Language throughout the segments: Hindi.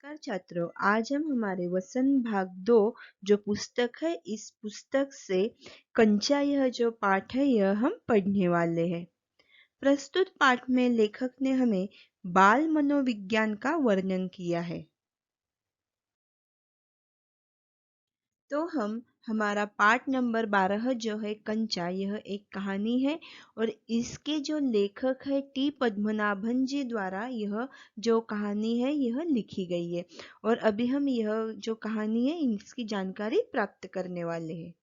नमस्कार छात्रों, आज हम हमारे वसन भाग 2 जो पुस्तक है इस पुस्तक से कंचा यह जो पाठ है यह हम पढ़ने वाले हैं। प्रस्तुत पाठ में लेखक ने हमें बाल मनोविज्ञान का वर्णन किया है। तो हम हमारा पाठ नंबर 12 जो है कंचा यह एक कहानी है और इसके जो लेखक है टी पद्मनाभन जी द्वारा यह जो कहानी है यह लिखी गई है और अभी हम यह जो कहानी है इसकी जानकारी प्राप्त करने वाले हैं।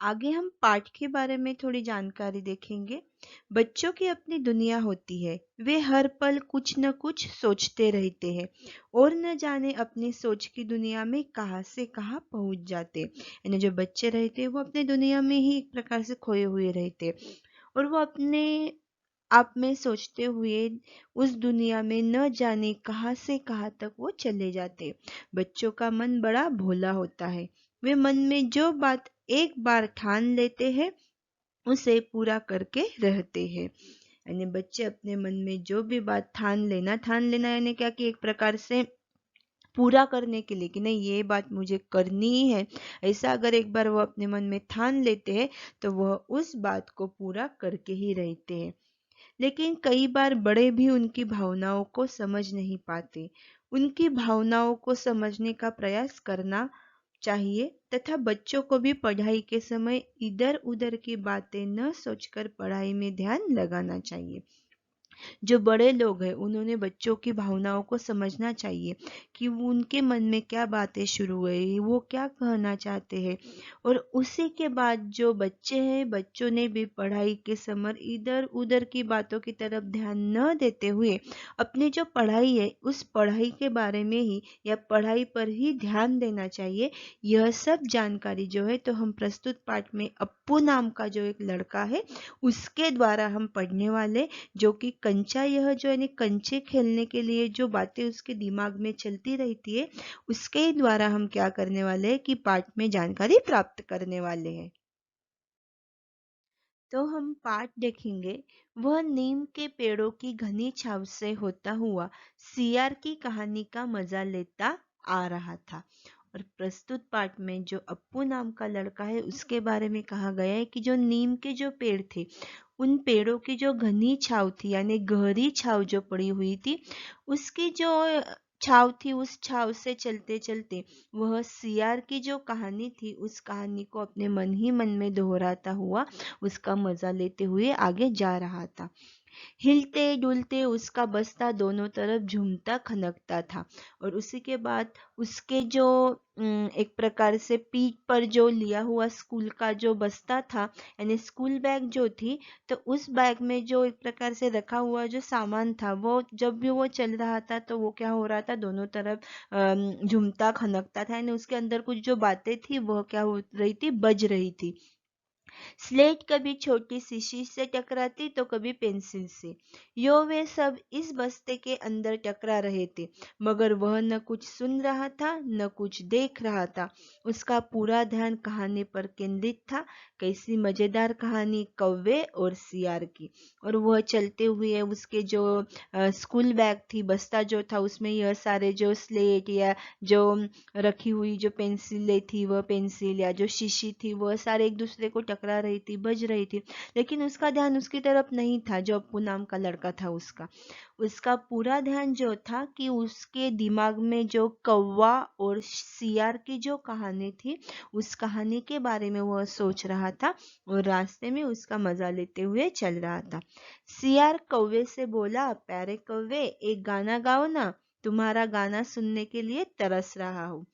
आगे हम पाठ के बारे में थोड़ी जानकारी देखेंगे। बच्चों की अपनी दुनिया होती है, वे हर पल कुछ न कुछ सोचते रहते हैं और न जाने अपनी सोच की दुनिया में कहाँ से कहाँ पहुंच जाते। यानी जो बच्चे रहते हैं वो अपने दुनिया में ही एक प्रकार से खोए हुए रहते और वो अपने आप में सोचते हुए उस दुनिया में न जाने कहाँ से कहाँ तक वो चले जाते। बच्चों का मन बड़ा भोला होता है, वे मन में जो बात एक बार ठान लेते हैं उसे पूरा करके रहते हैं। यानी बच्चे अपने मन में जो भी बात ठान लेना यानी क्या कि एक प्रकार से पूरा करने के लिए कि नहीं ये बात मुझे करनी ही है, ऐसा अगर एक बार वो अपने मन में ठान लेते हैं तो वह उस बात को पूरा करके ही रहते हैं। लेकिन कई बार बड़े भी उनकी भावनाओं को समझ नहीं पाते। उनकी भावनाओं को समझने का प्रयास करना चाहिए तथा बच्चों को भी पढ़ाई के समय इधर उधर की बातें न सोचकर पढ़ाई में ध्यान लगाना चाहिए। जो बड़े लोग हैं उन्होंने बच्चों की भावनाओं को समझना चाहिए कि वो उनके मन में क्या बातें शुरू हुई, वो क्या कहना चाहते हैं और उसी के बाद जो बच्चे हैं बच्चों ने भी पढ़ाई के समय इधर उधर की बातों की तरफ ध्यान न देते हुए अपनी जो पढ़ाई है उस पढ़ाई के बारे में ही या पढ़ाई पर ही ध्यान देना चाहिए। यह सब जानकारी जो है तो हम प्रस्तुत पाठ में अप्पू नाम का जो एक लड़का है उसके द्वारा हम पढ़ने वाले, जो कि कंचा यह जो यानी कंचे खेलने के लिए जो बातें उसके दिमाग में चलती रहती है उसके द्वारा हम क्या करने वाले हैं कि पाठ में जानकारी प्राप्त करने वाले हैं। तो हम पाठ देखेंगे। वह नीम के पेड़ों की घनी छाव से होता हुआ सियार की कहानी का मजा लेता आ रहा था। और प्रस्तुत पाठ में जो अप्पू नाम का लड़का है उसके बारे में कहा गया है कि जो नीम के जो पेड़ थे उन पेड़ों की जो घनी छाव थी यानी गहरी छाव जो पड़ी हुई थी उसकी जो छाव थी उस छाव से चलते चलते वह सियार की जो कहानी थी उस कहानी को अपने मन ही मन में दोहराता हुआ उसका मजा लेते हुए आगे जा रहा था। हिलते डुलते उसका बस्ता दोनों तरफ झूमता खनकता था और उसी के बाद उसके जो एक प्रकार से पीठ पर जो लिया हुआ स्कूल का जो बस्ता था यानी स्कूल बैग जो थी तो उस बैग में जो एक प्रकार से रखा हुआ जो सामान था वो जब भी वो चल रहा था तो वो क्या हो रहा था दोनों तरफ झूमता खनकता था यानी उसके अंदर कुछ जो बातें थी वह क्या हो रही थी बज रही थी। स्लेट कभी छोटी शीशी से टकराती तो कभी पेंसिल से। यो वे सब इस बस्ते के अंदर टकरा रहे थे मगर वह न कुछ सुन रहा था न कुछ देख रहा था। उसका पूरा ध्यान कहानी पर केंद्रित था। कैसी मजेदार कहानी कौवे और सियार की। और वह चलते हुए उसके जो स्कूल बैग थी बस्ता जो था उसमें यह सारे जो स्लेट या जो रखी हुई जो पेंसिलें थी वह पेंसिल या जो शीशी थी वह सारे एक दूसरे को टकरा रही थी बज रही थी लेकिन उसका ध्यान उसकी तरफ नहीं था। जो अप्पू नाम का लड़का था उसका उसका पूरा ध्यान जो था कि उसके दिमाग में जो कौवा और सियार की जो कहानी थी उस कहानी के बारे में वह सोच रहा था और रास्ते में उसका मजा लेते हुए चल रहा था। सियार कौवे से बोला, प्यारे कौवे एक गाना गाओ ना, तुम्हारा गाना सुनने के लिए तरस रहा हूँ।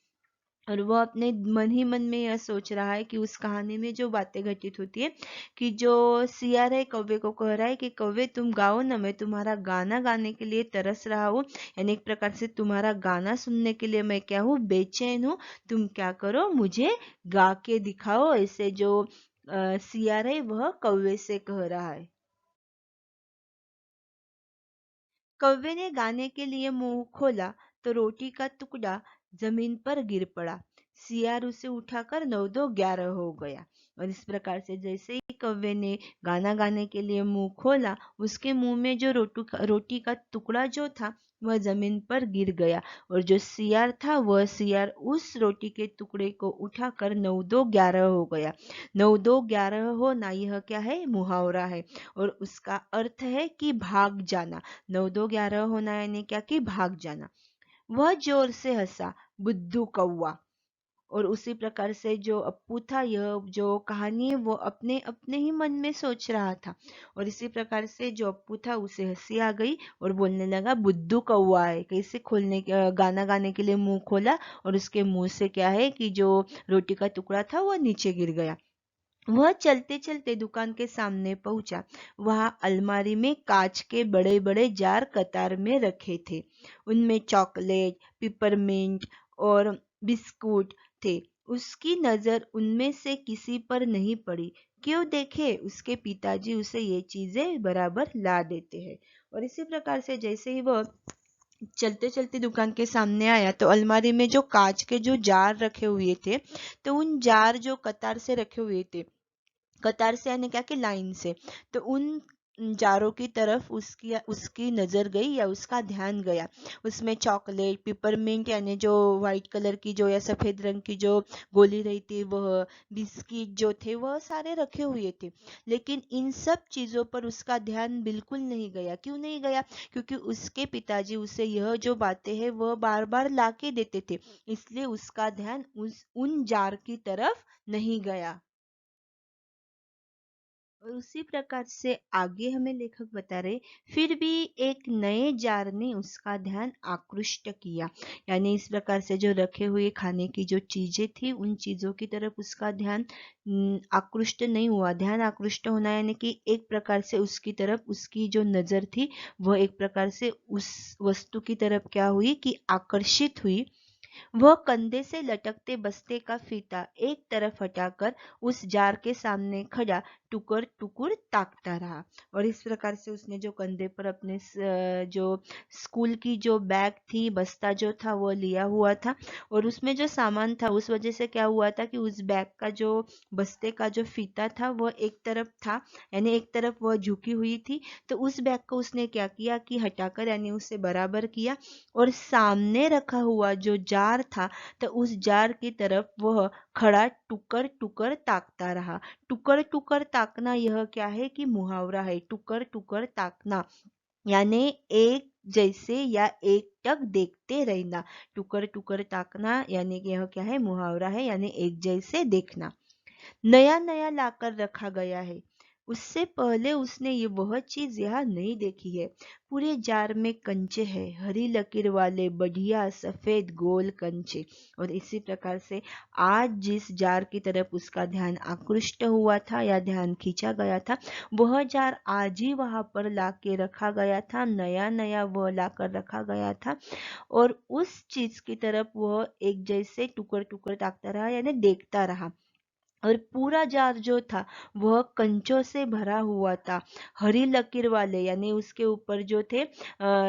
और वो अपने मन ही मन में यह सोच रहा है कि उस कहानी में जो बातें घटित होती है कि जो सियार है कौवे को कह रहा है कि कौवे तुम गाओ ना, मैं तुम्हारा गाना गाने के लिए तरस रहा हूँ। यानी एक प्रकार से तुम्हारा गाना सुनने के लिए मैं क्या हूँ बेचैन हूँ। तुम क्या करो मुझे गा के दिखाओ। ऐसे जो सियार है वह कौवे से कह रहा है। कौवे ने गाने के लिए मुंह खोला तो रोटी का टुकड़ा जमीन पर गिर पड़ा। सियार उसे उठाकर 9 2 11 हो गया। और इस प्रकार से जैसे ही कौवे ने गाना गाने के लिए मुंह खोला, उसके मुंह में जो रोटी का टुकड़ा जो था वह जमीन पर गिर गया, और जो सियार था वह सियार उस रोटी के टुकड़े को उठाकर 9-2-11 हो गया। 9-2-11 होना यह क्या है? मुहावरा है, और उसका अर्थ है कि भाग जाना। 9-2-11 होना यानी क्या? कि भाग जाना। वह जोर से हंसा, बुद्धू कौवा। और उसी प्रकार से जो अप्पू था, यह जो कहानी है वो अपने अपने ही मन में सोच रहा था, और इसी प्रकार से जो अप्पू था उसे हंसी आ गई और बोलने लगा, बुद्धू कौवा है। कैसे गाना गाने के लिए मुंह खोला, और उसके मुंह से क्या है कि जो रोटी का टुकड़ा था वह नीचे गिर गया। वह चलते चलते दुकान के सामने पहुंचा। वहां अलमारी में कांच के बड़े बड़े जार कतार में रखे थे। उनमें चॉकलेट, पिपरमिंट और बिस्कुट थे। उसकी नजर उनमें से किसी पर नहीं पड़ी। क्यों देखे, उसके पिताजी उसे ये चीजें बराबर ला देते हैं। और इसी प्रकार से जैसे ही वह चलते चलते दुकान के सामने आया, तो अलमारी में जो कांच के जो जार रखे हुए थे, तो उन जार जो कतार से रखे हुए थे, कतार से यानी क्या कि लाइन से, तो उन जारों की तरफ उसकी उसकी नजर गई या उसका ध्यान गया। उसमें चॉकलेट, पिपरमिंट यानी जो व्हाइट कलर की जो या सफेद रंग की जो गोली रहती, वह बिस्किट जो थे वह सारे रखे हुए थे। लेकिन इन सब चीजों पर उसका ध्यान बिल्कुल नहीं गया। क्यों नहीं गया? क्योंकि उसके पिताजी उसे यह जो बातें हैं वह बार बार ला के देते थे, इसलिए उसका ध्यान उन जार की तरफ नहीं गया। और उसी प्रकार से आगे हमें लेखक बता रहे, फिर भी एक नए जार ने उसका ध्यान आकृष्ट किया। यानी इस प्रकार से जो रखे हुए खाने की जो चीजें थी, उन चीजों की तरफ उसका ध्यान आकृष्ट नहीं हुआ। ध्यान आकृष्ट होना यानी कि एक प्रकार से उसकी तरफ उसकी जो नजर थी वह एक प्रकार से उस वस्तु की तरफ क्या हुई कि आकर्षित हुई। वह कंधे से लटकते बस्ते का फीता एक तरफ हटाकर उस जार के सामने खड़ा टुकुर टुकुर ताकता रहा। और इस प्रकार से उसने जो कंधे पर अपने जो स्कूल की जो बैग थी, बस्ता जो था वो लिया हुआ था, और उसमें जो सामान था उस वजह से क्या हुआ था कि उस बैग का जो बस्ते का जो फीता था वह एक तरफ था, यानी एक तरफ वह झुकी हुई थी। तो उस बैग को उसने क्या किया कि हटाकर यानी उसे बराबर किया, और सामने रखा हुआ जो जार था, तो उस जार की तरफ वह खड़ा टुकर टुकर ताकता रहा। टुकर टुकर ताकना यह क्या है कि मुहावरा है। टुकर टुकर ताकना यानी एक जैसे या एक टक देखते रहना। टुकर टुकर ताकना यानी कि यह क्या है? मुहावरा है, यानी एक जैसे देखना। नया नया लाकर रखा गया है। उससे पहले उसने ये वह चीज यहाँ नहीं देखी है। पूरे जार में कंचे हैं, हरी लकीर वाले बढ़िया सफेद गोल कंचे। और इसी प्रकार से आज जिस जार की तरफ उसका ध्यान आकृष्ट हुआ था या ध्यान खींचा गया था, वह जार आज ही वहां पर लाके रखा गया था। नया नया वह लाकर रखा गया था, और उस चीज की तरफ वह एक जैसे टुकर टुकर ताकता रहा, यानी देखता रहा। और पूरा जार जो था वह कंचों से भरा हुआ था, हरी लकीर वाले, यानी उसके ऊपर जो थे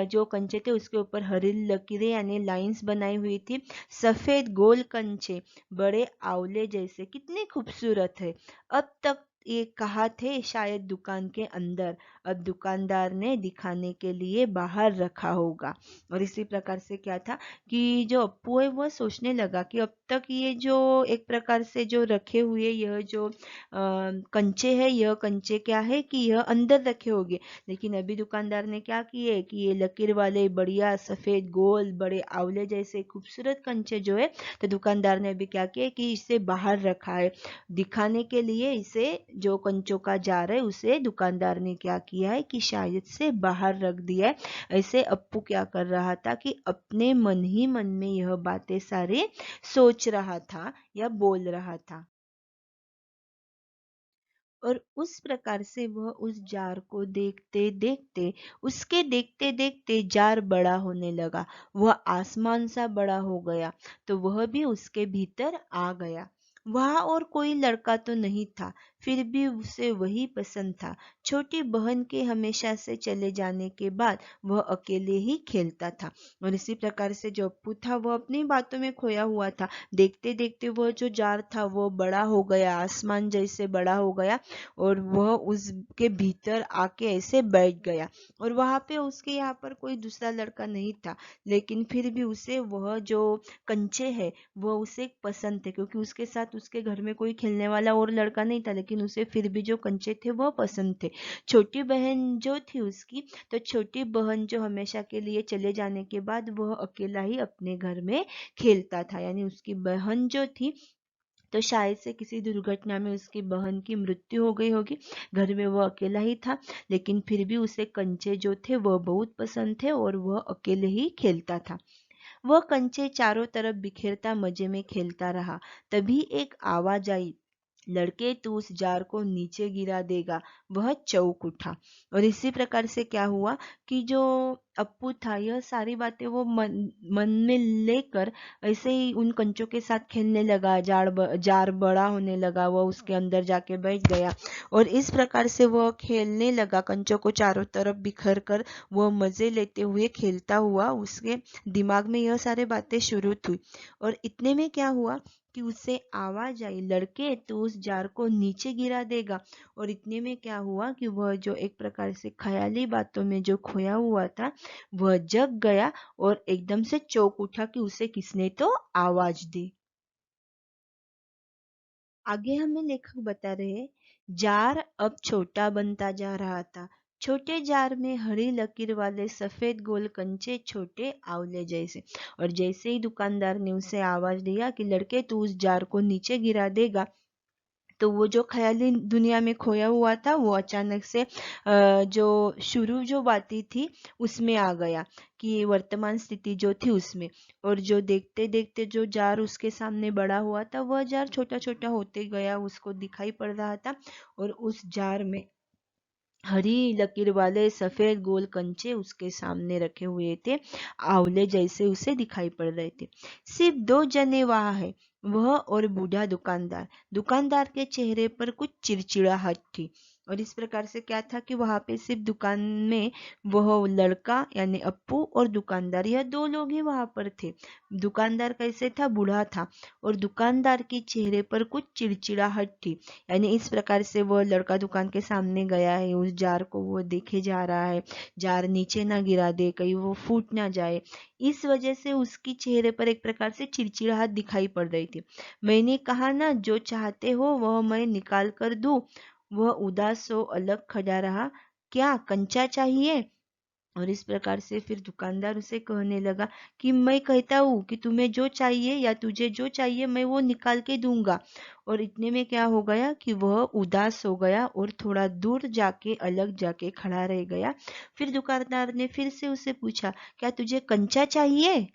जो कंचे थे उसके ऊपर हरी लकीरें यानी लाइंस बनाई हुई थी। सफेद गोल कंचे, बड़े आंवले जैसे, कितने खूबसूरत है। अब तक ये कहा थे शायद दुकान के अंदर, अब दुकानदार ने दिखाने के लिए बाहर रखा होगा। और इसी प्रकार से क्या था कि जो अप्पू है वह सोचने लगा कि अब तक ये जो एक प्रकार से जो रखे हुए यह जो कंचे है, यह कंचे क्या है कि यह अंदर रखे होंगे, लेकिन अभी दुकानदार ने क्या किए कि ये लकीर वाले बढ़िया सफेद गोल बड़े आंवले जैसे खूबसूरत कंचे जो है, तो दुकानदार ने अभी क्या किया कि इसे बाहर रखा है दिखाने के लिए। इसे जो कंचों का जार है उसे दुकानदार ने क्या किया है कि शायद से बाहर रख दिया है। ऐसे अप्पू क्या कर रहा था कि अपने मन ही मन में यह बातें सारे सोच रहा था या बोल रहा था। और उस प्रकार से वह उस जार को देखते देखते, उसके देखते देखते जार बड़ा होने लगा। वह आसमान सा बड़ा हो गया, तो वह भी उसके भीतर आ गया। वहां और कोई लड़का तो नहीं था। फिर भी उसे वही पसंद था। छोटी बहन के हमेशा से चले जाने के बाद वह अकेले ही खेलता था। और इसी प्रकार से जो अप्पू था वह अपनी बातों में खोया हुआ था। देखते देखते वह जो जार था वो बड़ा हो गया, आसमान जैसे बड़ा हो गया, और वह उसके भीतर आके ऐसे बैठ गया। और वहां पे उसके यहाँ पर कोई दूसरा लड़का नहीं था, लेकिन फिर भी उसे वह जो कंचे है वह उसे पसंद थे, क्योंकि उसके साथ उसके घर में कोई खेलने वाला और लड़का नहीं था, लेकिन उसे फिर भी जो कंचे थे वह पसंद थे। छोटी बहन जो थी उसकी, तो छोटी बहन जो हमेशा के लिए चले जाने के बाद वह अकेला ही अपने घर में खेलता था, यानी उसकी बहन जो थी, तो शायद से किसी दुर्घटना में उसकी बहन की मृत्यु हो गई होगी। घर में वह अकेला ही था, लेकिन फिर भी उसे कंचे जो थे वह बहुत पसंद थे और वह अकेले ही खेलता था। वह कंचे चारों तरफ बिखेरता मजे में खेलता रहा। तभी एक आवाज आई, लड़के तू उस जार को नीचे गिरा देगा। वह चौंक उठा। और इसी प्रकार से क्या हुआ कि जो अप्पू था, यह सारी बातें वो मन में लेकर ऐसे ही उन कंचों के साथ खेलने लगा। जार बड़ा होने लगा, वह उसके अंदर जाके बैठ गया, और इस प्रकार से वह खेलने लगा। कंचों को चारों तरफ बिखर कर वह मजे लेते हुए खेलता हुआ उसके दिमाग में यह सारी बातें शुरू हुई। और इतने में क्या हुआ कि उसे आवाज आई, लड़के तू उस जार को नीचे गिरा देगा। और इतने में क्या हुआ कि वह जो एक प्रकार से ख्याली बातों में जो खोया हुआ था वह जग गया और एकदम से चौंक उठा कि उसे किसने तो आवाज दी। आगे हमें लेखक बता रहे, जार अब छोटा बनता जा रहा था। छोटे जार में हरी लकीर वाले सफेद गोल कंचे, छोटे आंवले जैसे। और जैसे ही दुकानदार ने उसे आवाज दिया कि लड़के तू उस जार को नीचे गिरा देगा, तो वो जो ख्याली दुनिया में खोया हुआ था वो अचानक से जो शुरू जो बातें थी उसमें आ गया, कि वर्तमान स्थिति जो थी उसमें। और जो देखते देखते जो जार उसके सामने बड़ा हुआ था वह जार छोटा छोटा होते गया, उसको दिखाई पड़ रहा था। और उस जार में हरी लकीर वाले सफेद गोल कंचे उसके सामने रखे हुए थे, आंवले जैसे उसे दिखाई पड़ रहे थे। सिर्फ दो जने वहां है, वह और बूढ़ा दुकानदार। दुकानदार के चेहरे पर कुछ चिड़चिड़ाहट थी। और इस प्रकार से क्या था कि वहां पे सिर्फ दुकान में वह लड़का यानी अप्पू और दुकानदार, यह दो लोग ही वहां पर थे। दुकानदार कैसे था, बूढ़ा था, और दुकानदार के चेहरे पर कुछ चिड़चिड़ाहट थी। यानी इस प्रकार से वह लड़का दुकान के सामने गया है, उस जार को वो देखे जा रहा है, जार नीचे ना गिरा दे, कहीं वो फूट ना जाए। इस वजह से उसकी चेहरे पर एक प्रकार से चिड़चिड़ाहट दिखाई पड़ रही थी। मैंने कहा ना, जो चाहते हो वह मैं निकाल कर दूं। वह उदास हो अलग खड़ा रहा। क्या कंचा चाहिए? और इस प्रकार से फिर दुकानदार उसे कहने लगा कि मैं कहता हूँ कि तुम्हें जो चाहिए या तुझे जो चाहिए मैं वो निकाल के दूंगा। और इतने में क्या हो गया कि वह उदास हो गया और थोड़ा दूर जाके अलग जाके खड़ा रह गया। फिर दुकानदार ने फिर से उसे पूछा, क्या तुझे कंचा चाहिए?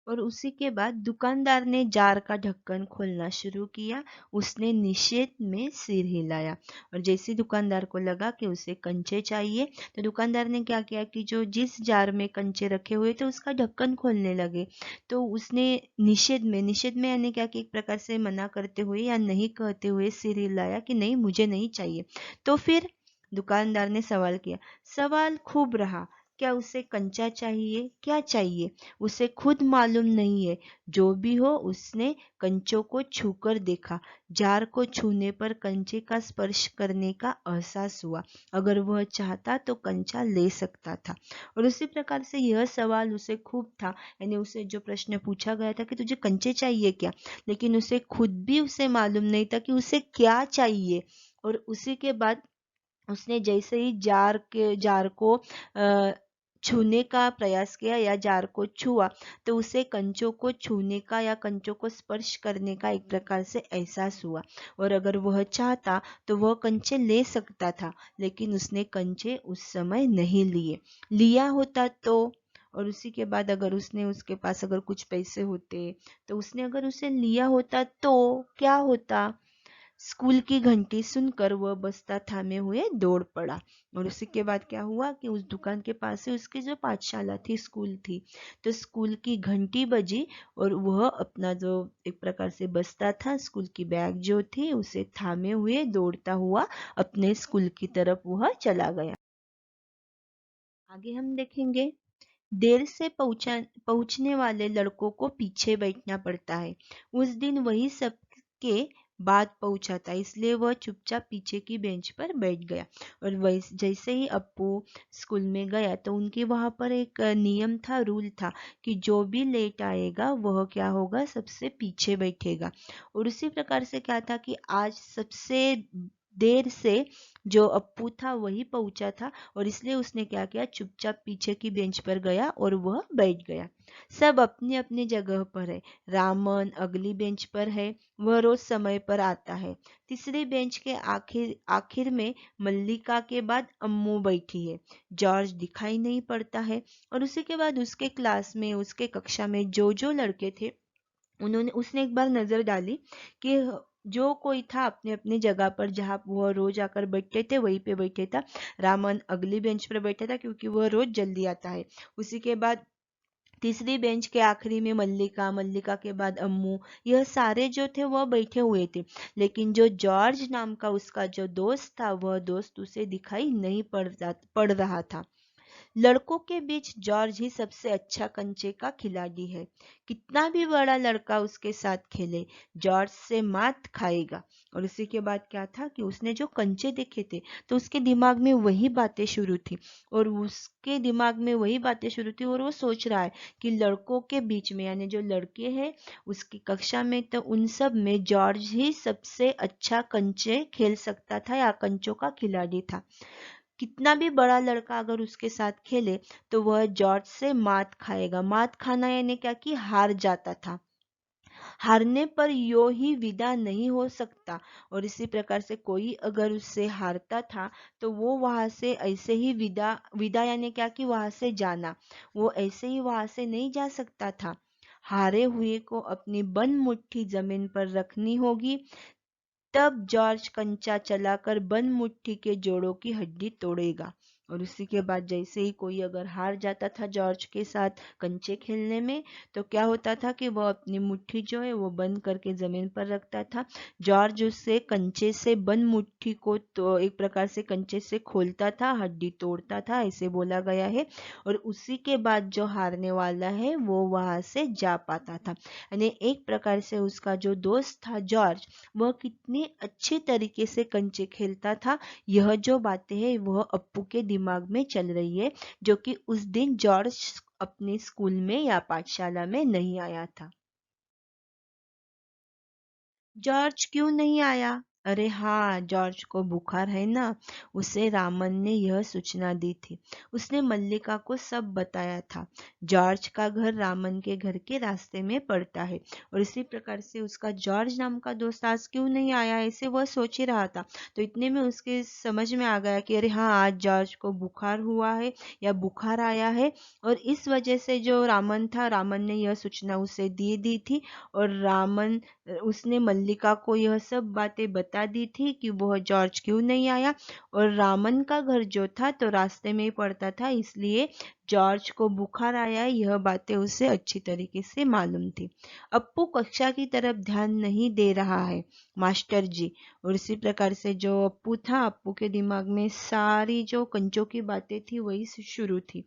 और उसी के बाद दुकानदार ने जार का ढक्कन खोलना शुरू किया। उसने निषेध में सिर हिलाया। और जैसे दुकानदार को लगा कि उसे कंचे चाहिए, तो दुकानदार ने क्या किया कि जो जिस जार में कंचे रखे हुए थे उसका ढक्कन खोलने लगे। तो उसने निषेध में यानी क्या कि एक प्रकार से मना करते हुए या नहीं कहते हुए सिर हिलाया कि नहीं, मुझे नहीं चाहिए। तो फिर दुकानदार ने सवाल किया। सवाल खूब रहा, क्या उसे कंचा चाहिए, क्या चाहिए? उसे खुद मालूम नहीं है। जो भी हो, उसने कंचों को छूकर देखा। जार को छूने पर कंचे का स्पर्श करने का एहसास हुआ। अगर वह चाहता तो कंचा ले सकता था। और उसी प्रकार से यह सवाल उसे खूब था, यानी उसे जो प्रश्न पूछा गया था कि तुझे कंचे चाहिए क्या, लेकिन उसे खुद भी उसे मालूम नहीं था कि उसे क्या चाहिए। और उसी के बाद उसने जैसे ही जार को छूने का प्रयास किया या जार को छुआ, तो उसे कंचों को छूने का या कंचों को स्पर्श करने का एक प्रकार से एहसास हुआ। और अगर वह चाहता तो वह कंचे ले सकता था, लेकिन उसने कंचे उस समय नहीं लिए। लिया होता तो, और उसी के बाद अगर उसने उसके पास अगर कुछ पैसे होते तो उसने अगर उसे लिया होता तो क्या होता? स्कूल की घंटी सुनकर वह बस्ता थामे हुए दौड़ पड़ा। और उसी के बाद क्या हुआ कि उस दुकान के पास से उसकी जो पाठशाला थी, स्कूल थी, तो स्कूल की घंटी बजी और वह अपना जो एक प्रकार से बस्ता था, स्कूल की बैग जो थी, उसे थामे हुए दौड़ता हुआ अपने स्कूल की तरफ वह चला गया। आगे हम देखेंगे, देर से पहुंचने वाले लड़कों को पीछे बैठना पड़ता है। उस दिन वही सबके बाद पहुंचा था, इसलिए वह चुपचाप पीछे की बेंच पर बैठ गया। और वैसे जैसे ही अप्पू स्कूल में गया तो उनके वहां पर एक नियम था, रूल था कि जो भी लेट आएगा वह क्या होगा, सबसे पीछे बैठेगा। और उसी प्रकार से क्या था कि आज सबसे देर से जो अप्पू था वही पहुंचा था, और इसलिए उसने क्या किया, चुपचाप पीछे की बेंच पर गया और वह बैठ गया। सब अपनी अपनी जगह पर है। रामन अगली बेंच पर है, वह रोज समय पर आता है। तीसरी बेंच के आखिर आखिर में मल्लिका के बाद अम्मू बैठी है। जॉर्ज दिखाई नहीं पड़ता है। और उसी के बाद उसके क्लास में, उसके कक्षा में जो जो लड़के थे, उसने एक बार नजर डाली कि जो कोई था अपने अपने जगह पर, जहाँ वह रोज आकर बैठते थे वहीं पे बैठे था। रामन अगली बेंच पर बैठा था क्योंकि वह रोज जल्दी आता है। उसी के बाद तीसरी बेंच के आखिरी में मल्लिका, मल्लिका के बाद अम्मू, यह सारे जो थे वह बैठे हुए थे। लेकिन जो जॉर्ज नाम का उसका जो दोस्त था, वह दोस्त उसे दिखाई नहीं पड़ रहा था। लड़कों के बीच जॉर्ज ही सबसे अच्छा कंचे का खिलाड़ी है। कितना भी बड़ा लड़का उसके साथ खेले, जॉर्ज से मात खाएगा। और उसी के बाद क्या था कि उसने जो कंचे देखे थे तो उसके दिमाग में वही बातें शुरू थी, और उसके दिमाग में वही बातें शुरू थी, और वो सोच रहा है कि लड़कों के बीच में, यानी जो लड़के हैं उसकी कक्षा में, तो उन सब में जॉर्ज ही सबसे अच्छा कंचे खेल सकता था या कंचों का खिलाड़ी था। कितना भी बड़ा लड़का अगर उसके साथ खेले तो वह जॉर्ज से मात खाएगा। मात खाना यानी क्या कि हार जाता था। हारने पर यो ही विदा नहीं हो सकता। और इसी प्रकार से कोई अगर उससे हारता था तो वो वहां से ऐसे ही विदा, विदा यानी क्या कि वहां से जाना, वो ऐसे ही वहां से नहीं जा सकता था। हारे हुए को अपनी बंद मुट्ठी जमीन पर रखनी होगी, तब जॉर्ज कंचा चलाकर बंद मुट्ठी के जोड़ों की हड्डी तोड़ेगा। और उसी के बाद जैसे ही कोई अगर हार जाता था जॉर्ज के साथ कंचे खेलने में, तो क्या होता था कि वह अपनी मुट्ठी जो है वो बंद करके जमीन पर रखता था। जॉर्ज उससे कंचे से बंद मुट्ठी को तो एक प्रकार से कंचे से खोलता था, हड्डी तोड़ता था, ऐसे बोला गया है। और उसी के बाद जो हारने वाला है वो वहां से जा पाता था। यानी एक प्रकार से उसका जो दोस्त था जॉर्ज, वह कितनी अच्छे तरीके से कंचे खेलता था, यह जो बातें हैं वह अप्पू के दिमाग में चल रही है, जो कि उस दिन जॉर्ज अपने स्कूल में या पाठशाला में नहीं आया था। जॉर्ज क्यों नहीं आया? अरे हाँ, जॉर्ज को बुखार है ना। उसे रामन ने यह सूचना दी थी। उसने मल्लिका को सब बताया था। जॉर्ज का घर रामन के घर के रास्ते में पड़ता है, और इसी प्रकार से उसका जॉर्ज नाम का दोस्त आज क्यों नहीं आया, ऐसे वह सोच ही रहा था। तो इतने में उसके समझ में आ गया कि अरे हाँ, आज जॉर्ज को बुखार हुआ है या बुखार आया है। और इस वजह से जो रामन था, रामन ने यह सूचना उसे दे दी थी। और रामन, उसने मल्लिका को यह सब बातें बता दी थी कि वह जॉर्ज क्यों नहीं आया। और रामन का घर जो था तो रास्ते में ही पड़ता था, इसलिए जॉर्ज को बुखार आया है यह बातें उसे अच्छी तरीके से मालूम थी। अप्पू कक्षा की तरफ ध्यान नहीं दे रहा है, मास्टर जी। और इसी प्रकार से जो अप्पू था, अप्पू के दिमाग में सारी जो कंचों की बातें थी वही शुरू थी।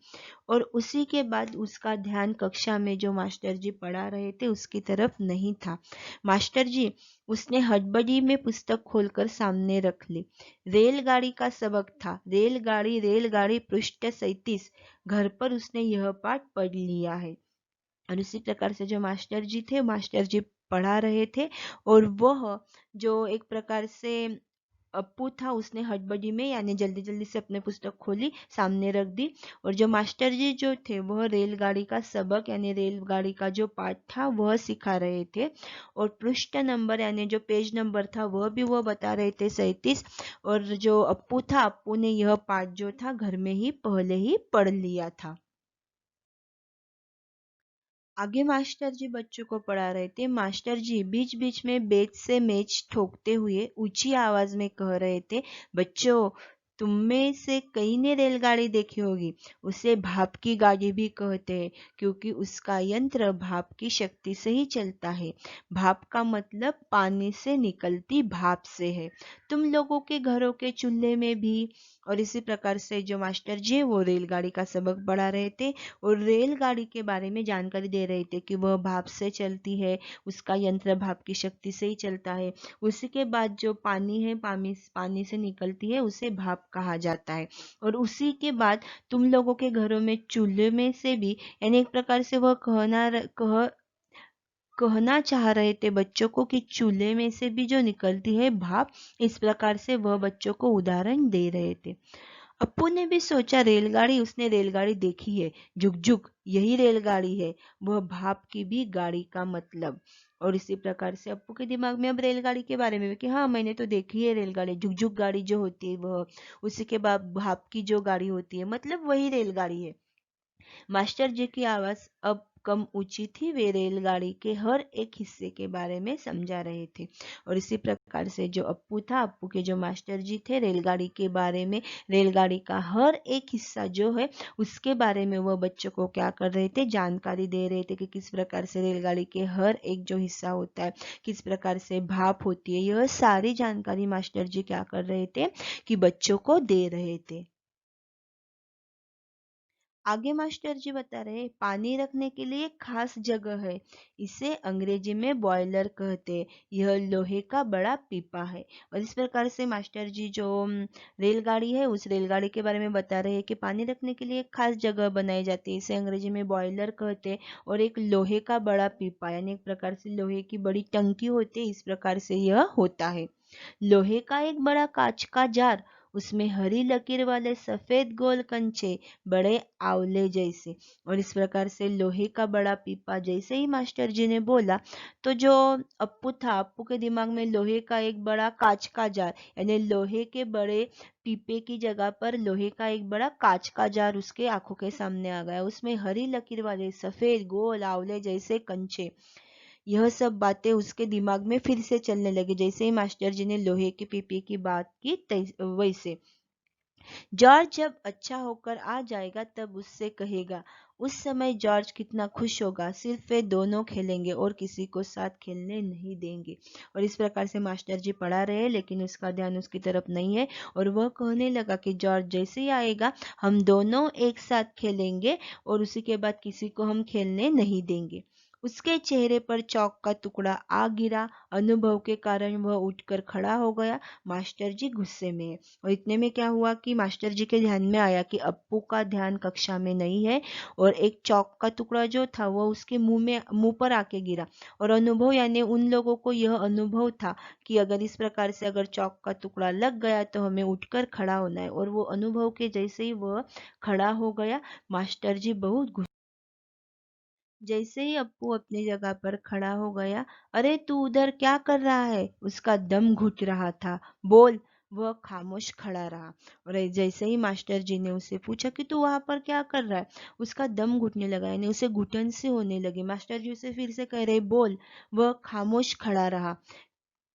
और उसी के बाद उसका ध्यान कक्षा में जो मास्टर जी पढ़ा रहे थे उसकी तरफ नहीं था। मास्टर जी, उसने हड़बड़ी में पुस्तक खोलकर सामने रख ली। रेलगाड़ी का सबक था, रेलगाड़ी रेलगाड़ी पृष्ठ 37। घर पर उसने यह पाठ पढ़ लिया है। और उसी प्रकार से जो मास्टर जी थे, मास्टर जी पढ़ा रहे थे, और वह जो एक प्रकार से अप्पू था उसने हड़बड़ी में यानी जल्दी जल्दी से अपने पुस्तक खोली, सामने रख दी। और जो मास्टर जी जो थे वह रेलगाड़ी का सबक यानी रेलगाड़ी का जो पार्ट था वह सिखा रहे थे। और पृष्ठ नंबर यानी जो पेज नंबर था वह भी वह बता रहे थे, 37। और जो अप्पू था, अप्पू ने यह पाठ जो था घर में ही पहले ही पढ़ लिया था। आगे मास्टर जी बच्चों को पढ़ा रहे थे। मास्टर जी बीच बीच में बेंच से मेज ठोकते हुए ऊंची आवाज में कह रहे थे, बच्चों तुम में से कई ने रेलगाड़ी देखी होगी। उसे भाप की गाड़ी भी कहते हैं क्योंकि उसका यंत्र भाप की शक्ति से ही चलता है। भाप का मतलब पानी से निकलती भाप से है। तुम लोगों के घरों के चूल्हे में भी। और इसी प्रकार से जो मास्टर जी है वो रेलगाड़ी का सबक पढ़ा रहे थे और रेलगाड़ी के बारे में जानकारी दे रहे थे कि वह भाप से चलती है, उसका यंत्र भाप की शक्ति से ही चलता है। उसी के बाद जो पानी है, पानी से निकलती है, उसे भाप कहा जाता है। और उसी के बाद तुम लोगों के घरों में चूल्हे में से भी, यानी एक प्रकार से वह कहना चाह रहे थे बच्चों को कि चूल्हे में से भी जो निकलती है भाप, इस प्रकार से वह बच्चों को उदाहरण दे रहे थे। अप्पू ने भी सोचा रेलगाड़ी, उसने रेलगाड़ी देखी है, झुक झुक यही रेलगाड़ी है, वह भाप की भी गाड़ी का मतलब। और इसी प्रकार से अप्पू के दिमाग में अब रेलगाड़ी के बारे में भी कि हाँ मैंने तो देखी है रेलगाड़ी, झुक झुक गाड़ी जो होती है वह, उसी के बाद भाप की जो गाड़ी होती है मतलब वही रेलगाड़ी है। मास्टर जी की आवाज अब कम ऊंची थी। वे रेलगाड़ी के हर एक हिस्से के बारे में समझा रहे थे। और इसी प्रकार से जो अप्पू था, अप्पू के जो मास्टर जी थे, रेलगाड़ी के बारे में, रेलगाड़ी का हर एक हिस्सा जो है उसके बारे में वह बच्चों को क्या कर रहे थे, जानकारी दे रहे थे कि किस प्रकार से रेलगाड़ी के हर एक जो हिस्सा होता है, किस प्रकार से भाप होती है, यह सारी जानकारी मास्टर जी क्या कर रहे थे कि बच्चों को दे रहे थे। आगे मास्टर जी बता रहे, पानी रखने के लिए खास जगह है, इसे अंग्रेजी में बॉयलर कहते हैं। यह लोहे का बड़ा पीपा है। और इस प्रकार से मास्टर जी जो रेलगाड़ी है उस रेलगाड़ी के बारे में बता रहे हैं कि पानी रखने के लिए एक खास जगह बनाई जाती है, इसे अंग्रेजी में बॉयलर कहते हैं। और एक लोहे का बड़ा पीपा यानी एक प्रकार से लोहे की बड़ी टंकी होती है, इस प्रकार से यह होता है। लोहे का एक बड़ा कांच का जार, उसमें हरी लकीर वाले सफेद गोल कंचे, बड़े आंवले जैसे। और इस प्रकार से लोहे का बड़ा पीपा, जैसे ही मास्टर जी ने बोला तो जो अप्पू था, अप्पू के दिमाग में लोहे का एक बड़ा कांच का जार, यानी लोहे के बड़े पीपे की जगह पर लोहे का एक बड़ा कांच का जार उसके आंखों के सामने आ गया। उसमें हरी लकीर वाले सफेद गोल आंवले जैसे कंचे। यह सब बातें उसके दिमाग में फिर से चलने लगी जैसे ही मास्टर जी ने लोहे के पीपे की बात की वैसे। जॉर्ज जब अच्छा होकर आ जाएगा तब उससे कहेगा। उस समय जॉर्ज कितना खुश होगा। सिर्फ वे दोनों खेलेंगे और किसी को साथ खेलने नहीं देंगे। और इस प्रकार से मास्टर जी पढ़ा रहे हैं लेकिन उसका ध्यान उसकी तरफ नहीं है और वह कहने लगा कि जॉर्ज जैसे ही आएगा हम दोनों एक साथ खेलेंगे और उसी के बाद किसी को हम खेलने नहीं देंगे। उसके चेहरे पर चौक का टुकड़ा आ गिरा। अनुभव के कारण वह उठकर खड़ा हो गया। मास्टर जी गुस्से में है। और इतने में क्या हुआ कि मास्टर जी के ध्यान में आया कि अप्पू का ध्यान कक्षा में नहीं है और एक चौक का टुकड़ा जो था वो उसके मुंह पर आके गिरा। और अनुभव यानी उन लोगों को यह अनुभव था कि अगर इस प्रकार से अगर चौक का टुकड़ा लग गया तो हमें उठकर खड़ा होना है। और वो अनुभव के जैसे ही वह खड़ा हो गया, मास्टर जी बहुत जैसे ही अप्पू अपनी जगह पर खड़ा हो गया, अरे तू उधर क्या कर रहा है? उसका दम घुट रहा था। बोल। वह खामोश खड़ा रहा। और जैसे ही मास्टर जी ने उससे पूछा कि तू वहां पर क्या कर रहा है, उसका दम घुटने लगा यानी उसे घुटन से होने लगी। मास्टर जी उसे फिर से कह रहे बोल। वह खामोश खड़ा रहा।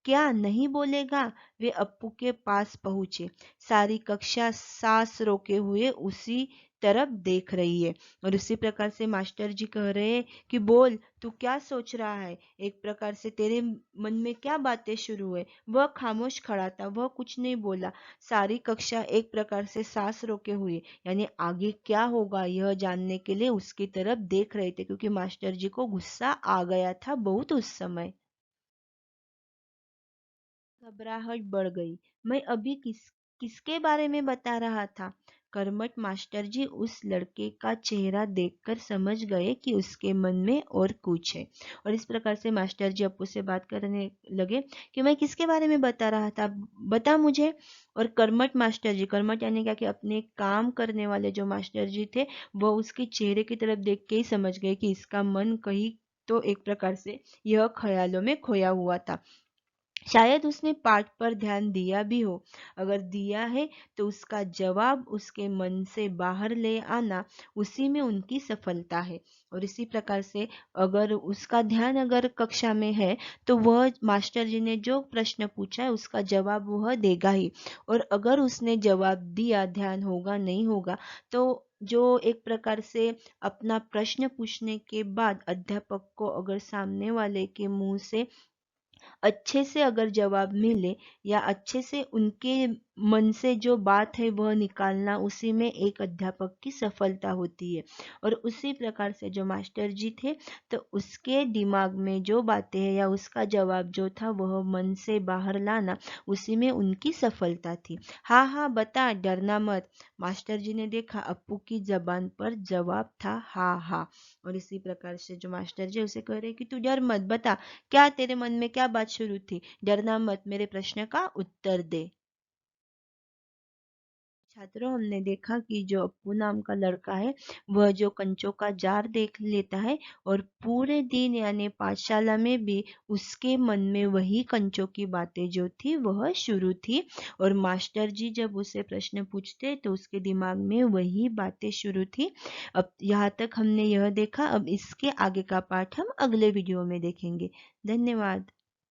क्या नहीं बोलेगा? वे अप्पू के पास पहुंचे। सारी कक्षा सांस रोके हुए उसी तरफ देख रही है। और उसी प्रकार से मास्टर जी कह रहे हैं कि बोल, तू क्या सोच रहा है? एक प्रकार से तेरे मन में क्या बातें शुरू है? वह खामोश खड़ा था, वह कुछ नहीं बोला। सारी कक्षा एक प्रकार से सांस रोके हुए यानी आगे क्या होगा यह जानने के लिए उसकी तरफ देख रहे थे क्योंकि मास्टर जी को गुस्सा आ गया था बहुत उस समय। घबराहट बढ़ गई। मैं अभी किसके बारे में बता रहा था? कर्मठ मास्टर जी उस लड़के का चेहरा देखकर समझ गए कि उसके मन में और कुछ है। और इस प्रकार से मास्टर जी अप्पू से बात करने लगे कि मैं किसके बारे में बता रहा था, बता मुझे। और कर्मठ मास्टर जी, कर्मठ यानी क्या कि अपने काम करने वाले जो मास्टर जी थे, वो उसके चेहरे की तरफ देख के ही समझ गए कि इसका मन कहीं तो एक प्रकार से यह ख्यालों में खोया हुआ था। शायद उसने पाठ पर ध्यान दिया भी हो। अगर दिया है तो उसका जवाब उसके मन से बाहर ले आना उसी में उनकी सफलता है। और इसी प्रकार से अगर उसका ध्यान अगर कक्षा में है तो वह मास्टर जी ने जो प्रश्न पूछा है उसका जवाब वह देगा ही। और अगर उसने जवाब दिया, ध्यान होगा नहीं होगा, तो जो एक प्रकार से अपना प्रश्न पूछने के बाद अध्यापक को अगर सामने वाले के मुंह से अच्छे से अगर जवाब मिले या अच्छे से उनके मन से जो बात है वह निकालना, उसी में एक अध्यापक की सफलता होती है। और उसी प्रकार से जो मास्टर जी थे तो उसके दिमाग में जो बातें हैं या उसका जवाब जो था वह मन से बाहर लाना, उसी में उनकी सफलता थी। हाँ हाँ बता, डरना मत। मास्टर जी ने देखा अप्पू की जबान पर जवाब था हाँ हाँ। और इसी प्रकार से जो मास्टर जी उसे कह रहे कि तू डर मत, बता क्या तेरे मन में क्या बात शुरू थी, डरना मत, मेरे प्रश्न का उत्तर दे। छात्रों, हमने देखा कि जो अप्पू नाम का लड़का है वह जो कंचों का जार देख लेता है और पूरे दिन यानी पाठशाला में भी उसके मन में वही कंचों की बातें जो थी वह शुरू थी। और मास्टर जी जब उसे प्रश्न पूछते तो उसके दिमाग में वही बातें शुरू थी। अब यहाँ तक हमने यह देखा, अब इसके आगे का पाठ हम अगले वीडियो में देखेंगे। धन्यवाद।